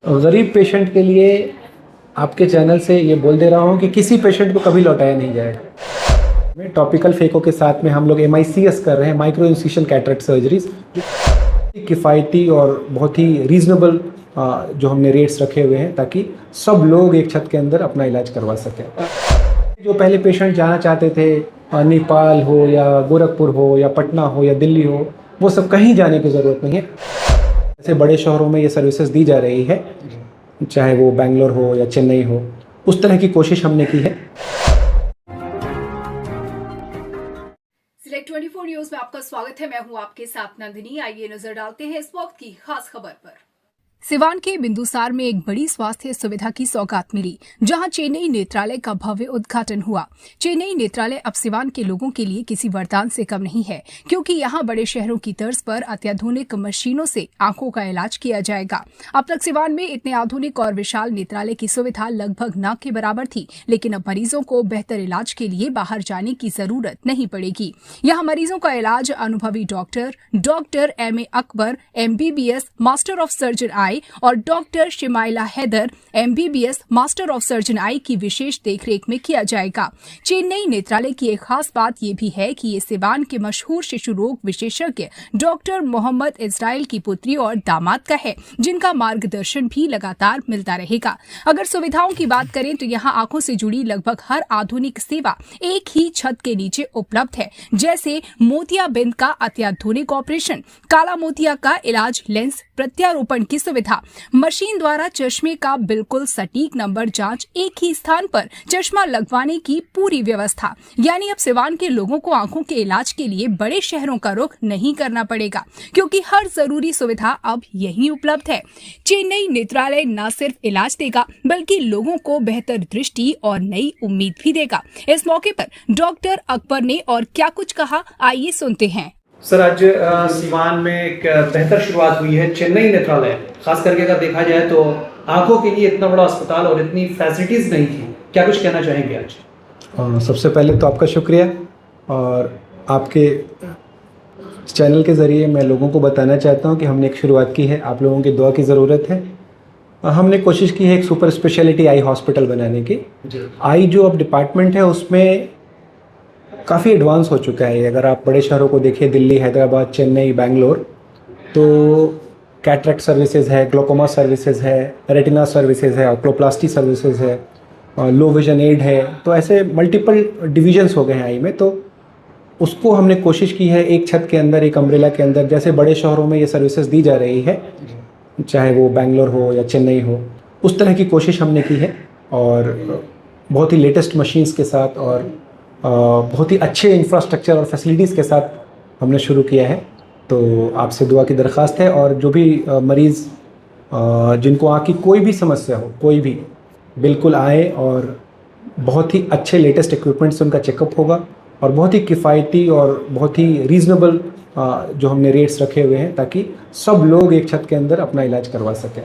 गरीब पेशेंट के लिए आपके चैनल से ये बोल दे रहा हूँ कि किसी पेशेंट को कभी लौटाया नहीं जाएगा। टॉपिकल फेको के साथ में हम लोग MICS कर रहे हैं, माइक्रो इंसिशन कैटरेक्ट सर्जरीज, जो किफ़ायती और बहुत ही रीज़नेबल जो हमने रेट्स रखे हुए हैं ताकि सब लोग एक छत के अंदर अपना इलाज करवा सकें। जो पहले पेशेंट जाना चाहते थे नेपाल हो या गोरखपुर हो या पटना हो या दिल्ली हो, वो सब कहीं जाने की ज़रूरत नहीं है। ऐसे बड़े शहरों में ये सर्विसेज दी जा रही है, चाहे वो बेंगलोर हो या चेन्नई हो, उस तरह की कोशिश हमने की है। सिलेक्ट 24 न्यूज में आपका स्वागत है। मैं हूं आपके साथ नंदिनी। आइए नजर डालते हैं इस वक्त की खास खबर पर। सिवान के बिंदुसार में एक बड़ी स्वास्थ्य सुविधा की सौगात मिली, जहां चेन्नई नेत्रालय का भव्य उद्घाटन हुआ। चेन्नई नेत्रालय अब सिवान के लोगों के लिए किसी वरदान से कम नहीं है, क्योंकि यहां बड़े शहरों की तर्ज पर अत्याधुनिक मशीनों से आंखों का इलाज किया जाएगा। अब तक सिवान में इतने आधुनिक और विशाल नेत्रालय की सुविधा लगभग न के बराबर थी, लेकिन अब मरीजों को बेहतर इलाज के लिए बाहर जाने की जरूरत नहीं पड़ेगी। यहाँ मरीजों का इलाज अनुभवी doctor MA Akbar MBBS master of surgeon eye और doctor Shimaila Haider MBBS master of surgeon eye की विशेष देखरेख में किया जाएगा। चेन्नई नेत्रालय की एक खास बात यह भी है कि ये सिवान के मशहूर शिशु रोग विशेषज्ञ डॉक्टर मोहम्मद इस्राइल की पुत्री और दामाद का है, जिनका मार्गदर्शन भी लगातार मिलता रहेगा। अगर सुविधाओं की बात करें तो यहाँ आंखों से जुड़ी लगभग हर आधुनिक सेवा एक ही छत के नीचे उपलब्ध है, जैसे मोतियाबिंद का अत्याधुनिक ऑपरेशन, काला मोतिया का इलाज, लेंस प्रत्यारोपण की सुविधा, मशीन द्वारा चश्मे का बिल्कुल सटीक नंबर जांच, एक ही स्थान पर चश्मा लगवाने की पूरी व्यवस्था। यानी अब सिवान के लोगों को आंखों के इलाज के लिए बड़े शहरों का रुख नहीं करना पड़ेगा, क्योंकि हर जरूरी सुविधा अब यहीं उपलब्ध है। चेन्नई नेत्रालय न सिर्फ इलाज देगा, बल्कि लोगों को बेहतर दृष्टि और नई उम्मीद भी देगा। इस मौके पर डॉक्टर अकबर ने और क्या कुछ कहा, आइए सुनते हैं। सर, आज सिवान में एक बेहतर शुरुआत हुई है चेन्नई नेत्रालय। खास करके अगर देखा जाए तो आंखों के लिए इतना बड़ा अस्पताल और इतनी फैसिलिटीज़ नहीं थी, क्या कुछ कहना चाहेंगे आज? सबसे पहले तो आपका शुक्रिया, और आपके चैनल के ज़रिए मैं लोगों को बताना चाहता हूं कि हमने एक शुरुआत की है। आप लोगों की दुआ की ज़रूरत है। हमने कोशिश की है एक सुपर स्पेशलिटी आई हॉस्पिटल बनाने की। आई जो अब डिपार्टमेंट है उसमें काफ़ी एडवांस हो चुका है। अगर आप बड़े शहरों को देखिए, दिल्ली, हैदराबाद, चेन्नई, बेंगलोर, तो कैटरेक्ट सर्विसेज है, ग्लोकोमा सर्विसेज है, रेटिना सर्विसेज है, ऑक्लोप्लास्टी सर्विसेज है, लो विजन एड है। तो ऐसे मल्टीपल डिविजन्स हो गए हैं आई में। तो उसको हमने कोशिश की है एक छत के अंदर, एक अम्ब्रेला के अंदर, जैसे बड़े शहरों में ये सर्विसेज दी जा रही है, चाहे वो बेंगलोर हो या चेन्नई हो, उस तरह की कोशिश हमने की है। और बहुत ही लेटेस्ट मशीन्स के साथ और बहुत ही अच्छे इंफ्रास्ट्रक्चर और फैसिलिटीज़ के साथ हमने शुरू किया है। तो आपसे दुआ की दरख्वास्त है, और जो भी मरीज़ जिनको आँख की कोई भी समस्या हो, कोई भी, बिल्कुल आए, और बहुत ही अच्छे लेटेस्ट इक्विपमेंट से उनका चेकअप होगा, और बहुत ही किफ़ायती और बहुत ही रीज़नेबल जो हमने रेट्स रखे हुए हैं ताकि सब लोग एक छत के अंदर अपना इलाज करवा सकें।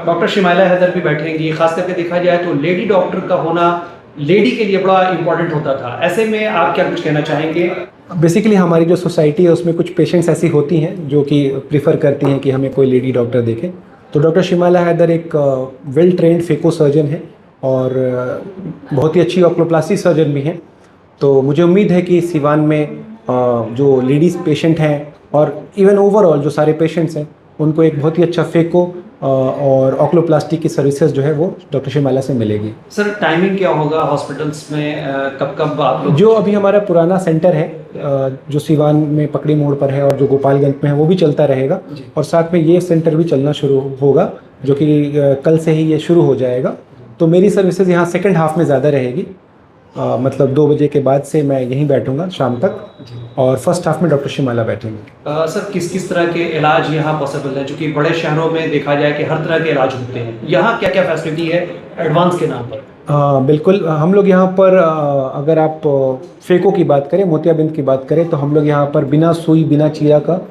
डॉक्टर शिमाइला हैदर भी बैठेंगी। खास करके देखा जाए तो लेडी डॉक्टर का होना लेडी के लिए बड़ा इंपॉर्टेंट होता था, ऐसे में आप क्या कुछ कहना चाहेंगे? बेसिकली हमारी जो सोसाइटी है उसमें कुछ पेशेंट्स ऐसी होती हैं जो कि प्रीफर करती हैं कि हमें कोई लेडी डॉक्टर देखे। तो डॉक्टर शिमाइला हैदर एक वेल ट्रेंड फेको सर्जन है और बहुत ही अच्छी ऑक्लोप्लास्टी सर्जन भी हैं। तो मुझे उम्मीद है कि सिवान में जो लेडीज़ पेशेंट हैं और इवन ओवरऑल जो सारे पेशेंट्स हैं, उनको एक बहुत ही अच्छा फेको और ऑक्लोप्लास्टी की सर्विसेज जो है वो डॉक्टर शिमाइला से मिलेगी। सर, टाइमिंग क्या होगा हॉस्पिटल्स में? कब कब आप लोग? जो अभी हमारा पुराना सेंटर है जो सिवान में पकड़ी मोड़ पर है और जो गोपालगंज में है, वो भी चलता रहेगा, और साथ में ये सेंटर भी चलना शुरू होगा, जो कि कल से ही ये शुरू हो जाएगा। तो मेरी सर्विसेज यहाँ सेकेंड हाफ में ज़्यादा रहेगी, मतलब 2 बजे के बाद से मैं यहीं बैठूंगा शाम तक, और फर्स्ट हाफ में डॉक्टर शिमाइला बैठेंगे। सर, किस किस तरह के इलाज यहाँ पॉसिबल है? क्योंकि बड़े शहरों में देखा जाए कि हर तरह के इलाज होते हैं, यहाँ क्या क्या फैसिलिटी है एडवांस के नाम पर? बिल्कुल, हम लोग यहाँ पर अगर आप फेको की बात करें, मोतियाबिंद की बात करें, तो हम लोग यहाँ पर बिना सुई, बिना चीरा का,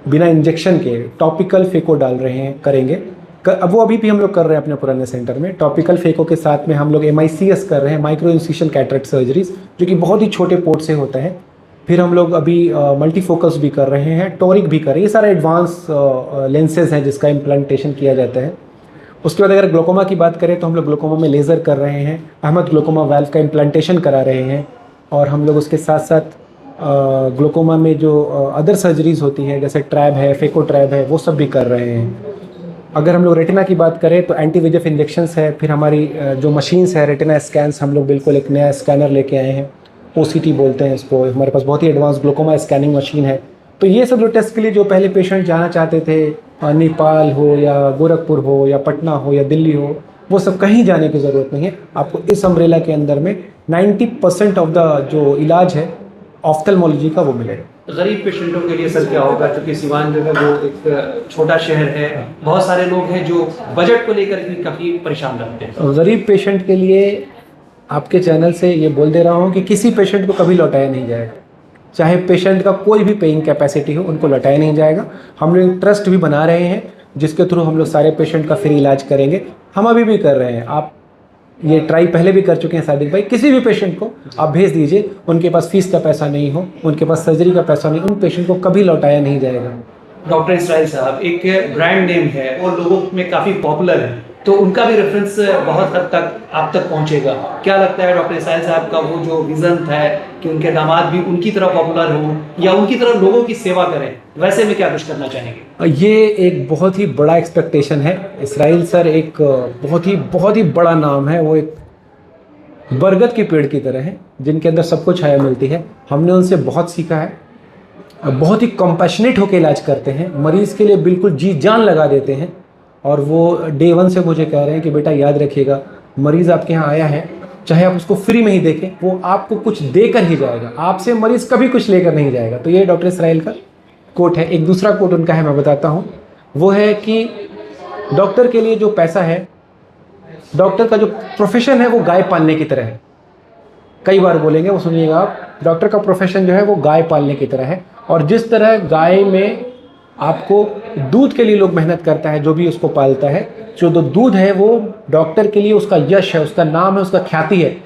बिना इंजेक्शन के टॉपिकल फेको डाल रहे हैं, करेंगे। अब वो अभी भी हम लोग कर रहे हैं अपने पुराने सेंटर में। टॉपिकल फेको के साथ में हम लोग MICS कर रहे हैं, माइक्रो इंसिशन कैटरेक्ट सर्जरीज, जो कि बहुत ही छोटे पोर्ट से होता है। फिर हम लोग अभी मल्टीफोकस भी कर रहे हैं, टोरिक भी कर रहे हैं। ये सारे एडवांस लेंसेज हैं जिसका इम्प्लांटेशन किया जाता है। उसके बाद अगर ग्लोकोमा की बात करें तो हम लोग ग्लोकोमा में लेज़र कर रहे हैं, अहमद ग्लोकोमा वाल्व का इम्प्लांटेशन करा रहे हैं, और हम लोग उसके साथ साथ ग्लोकोमा में जो अदर सर्जरीज़ होती हैं जैसे ट्रैब है, फेको ट्रैब है, वो सब भी कर रहे हैं। अगर हम लोग रेटिना की बात करें तो एंटी VEGF इंजेक्शंस है, फिर हमारी जो मशीन्स है रेटिना स्कैन्स, हम लोग बिल्कुल एक नया स्कैनर लेके आए हैं, OCT बोलते हैं इसको, हमारे पास बहुत ही एडवांस ग्लोकोमा स्कैनिंग मशीन है। तो ये सब जो टेस्ट के लिए जो पहले पेशेंट जाना चाहते थे, नेपाल हो या गोरखपुर हो या पटना हो या दिल्ली हो, वो सब कहीं जाने की ज़रूरत नहीं है। आपको इस अम्ब्रेला के अंदर में 90% ऑफ द जो इलाज है ऑफ्थल्मोलॉजी का वो मिलेगा। गरीब पेशेंटों के लिए सर क्या होगा, क्योंकि सिवान जो है वो एक छोटा शहर है, बहुत सारे लोग हैं जो बजट को लेकर भी काफ़ी परेशान रहते हैं। गरीब पेशेंट के लिए आपके चैनल से ये बोल दे रहा हूँ कि किसी पेशेंट को कभी लौटाया नहीं जाएगा, चाहे पेशेंट का कोई भी पेइंग कैपेसिटी हो, उनको लौटाया नहीं जाएगा। हम लोग ट्रस्ट भी बना रहे हैं जिसके थ्रू हम लोग सारे पेशेंट का फ्री इलाज करेंगे। हम अभी भी कर रहे हैं, आप ये ट्राई पहले भी कर चुके हैं सादिक भाई। किसी भी पेशेंट को आप भेज दीजिए, उनके पास फीस का पैसा नहीं हो, उनके पास सर्जरी का पैसा नहीं, उन पेशेंट को कभी लौटाया नहीं जाएगा। डॉक्टर इसराइल साहब एक ब्रांड नेम है और लोगों में काफ़ी पॉपुलर है, तो उनका भी रेफरेंस बहुत हद तक आप तक पहुंचेगा। क्या लगता है डॉक्टर इसराइल साहब का वो जो विजन है कि उनके दामाद भी उनकी तरह पॉपुलर हो या उनकी तरह लोगों की सेवा करें, वैसे में क्या कुछ करना चाहेंगे? ये एक बहुत ही बड़ा एक्सपेक्टेशन है। इसराइल सर एक बहुत ही बड़ा नाम है, वो एक बरगद के पेड़ की तरह है जिनके अंदर सबको छाया मिलती है। हमने उनसे बहुत सीखा है, बहुत ही कंपैशनेट होकर इलाज करते हैं, मरीज़ के लिए बिल्कुल जी जान लगा देते हैं। और वो डे 1 से मुझे कह रहे हैं कि बेटा याद रखिएगा, मरीज़ आपके यहाँ आया है, चाहे आप उसको फ्री में ही देखें, वो आपको कुछ देकर ही जाएगा, आपसे मरीज़ कभी कुछ लेकर नहीं जाएगा। तो ये डॉक्टर इसराइल का कोट है। एक दूसरा कोट उनका है, मैं बताता हूँ, वो है कि डॉक्टर के लिए जो पैसा है, डॉक्टर का जो प्रोफेशन है वो गाय पालने की तरह है। कई बार बोलेंगे, वो सुनिएगा आप, डॉक्टर का प्रोफेशन जो है वो गाय पालने की तरह है। और जिस तरह गाय में आपको दूध के लिए लोग मेहनत करता है, जो भी उसको पालता है, जो दूध है वो डॉक्टर के लिए उसका यश है, उसका नाम है, उसका ख्याति है।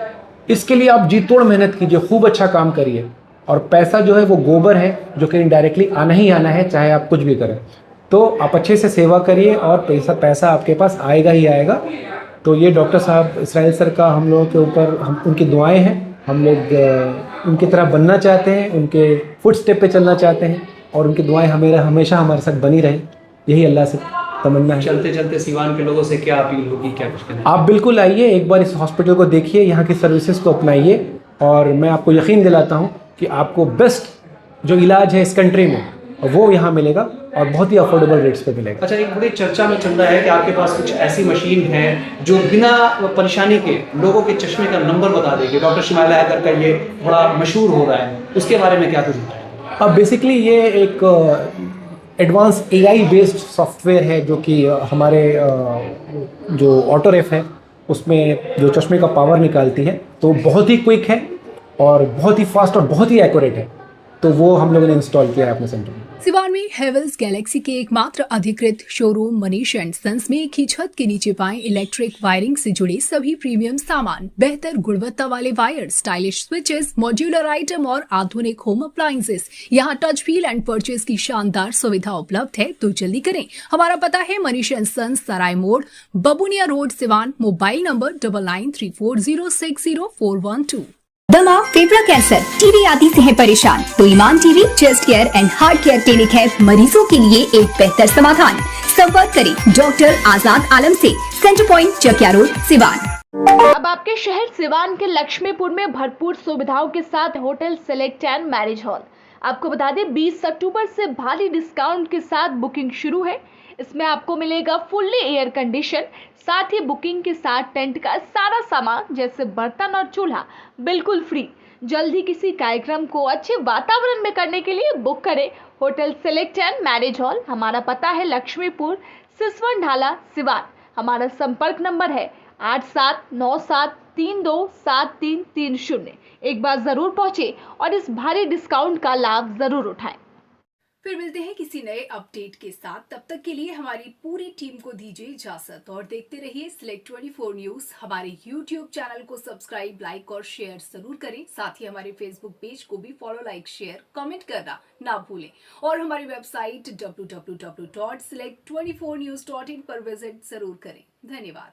इसके लिए आप जी तोड़ मेहनत कीजिए, खूब अच्छा काम करिए। और पैसा जो है वो गोबर है, जो कि इनडायरेक्टली आना ही आना है, चाहे आप कुछ भी करें। तो आप अच्छे से सेवा करिए और पैसा आपके पास आएगा ही आएगा। तो ये डॉक्टर साहब इसराइल सर का हम लोगों के ऊपर उनकी दुआएं हैं। हम लोग उनकी तरह बनना चाहते हैं, उनके फुट स्टेप पे चलना चाहते हैं, और उनकी दुआएं हमेशा हमारे साथ बनी रहे, यही अल्लाह से तमन्ना है। चलते चलते सिवान के लोगों से क्या अपील होगी, क्या कुछ कहना? आप बिल्कुल आइए, एक बार इस हॉस्पिटल को देखिए, यहाँ की सर्विसेज को अपनाइए, और मैं आपको यकीन दिलाता हूँ कि आपको बेस्ट जो इलाज है इस कंट्री में वो यहाँ मिलेगा, और बहुत ही अफोर्डेबल रेट्स पे मिलेगा। अच्छा, एक बड़ी चर्चा में चल रहा है कि आपके पास कुछ ऐसी मशीन है जो बिना परेशानी के लोगों के चश्मे का नंबर बता देगी। डॉक्टर शमाइला हैदर का ये बड़ा मशहूर हो रहा है, उसके बारे में क्या कुछ बताएं? अब बेसिकली ये एक एडवांस AI बेस्ड सॉफ्टवेयर है, जो कि हमारे जो ऑटोरेफ है उसमें जो चश्मे का पावर निकालती है, तो बहुत ही क्विक है और बहुत ही फास्ट और बहुत ही एक्यूरेट है। तो वो हम लोगों ने इंस्टॉल किया है अपने सेंटर में। सिवान में हेवल्स गैलेक्सी के एकमात्र अधिकृत शोरूम मनीष एंड सन्स में एक ही छत के नीचे पाएं इलेक्ट्रिक वायरिंग से जुड़े सभी प्रीमियम सामान, बेहतर गुणवत्ता वाले wire, stylish switches, modular item और आधुनिक होम अप्लायंसेस। यहाँ टच फील एंड परचेज की शानदार सुविधा उपलब्ध है, तो जल्दी करें। हमारा पता है मनीष एंड सन्स, सराय मोड़, बबुनिया रोड, सिवान। Mobile number 9934060412। दमा, फेफड़ा कैंसर, टीबी आदि से है परेशान तो Iman TB chest care and heart care clinic है मरीजों के लिए एक बेहतर समाधान। संपर्क करें डॉक्टर आजाद आलम से, centre point, Chakia road, Siwan. अब आपके शहर सिवान के लक्ष्मीपुर में भरपूर सुविधाओं के साथ hotel select and marriage hall. आपको बता दें 20 अक्टूबर से भारी डिस्काउंट के साथ बुकिंग शुरू है। इसमें आपको मिलेगा फुल्ली एयर कंडीशन, साथ ही बुकिंग के साथ टेंट का सारा सामान जैसे बर्तन और चूल्हा बिल्कुल फ्री। जल्द ही किसी कार्यक्रम को अच्छे वातावरण में करने के लिए बुक करें hotel select and marriage hall. हमारा पता है लक्ष्मीपुर, सिसवन ढाला, सिवान। हमारा संपर्क नंबर है 8797327330। एक बार जरूर पहुंचे और इस भारी डिस्काउंट का लाभ जरूर उठाएं। फिर मिलते हैं किसी नए अपडेट के साथ। तब तक के लिए हमारी पूरी टीम को दीजिए इजाजत और देखते रहिए सिलेक्ट 24 न्यूज। हमारे यूट्यूब चैनल को सब्सक्राइब, लाइक और शेयर जरूर करें। साथ ही हमारे फेसबुक पेज को भी फॉलो, लाइक, शेयर, कमेंट करना ना भूलें और हमारी वेबसाइट www.select24news.in पर विजिट जरूर करें। धन्यवाद।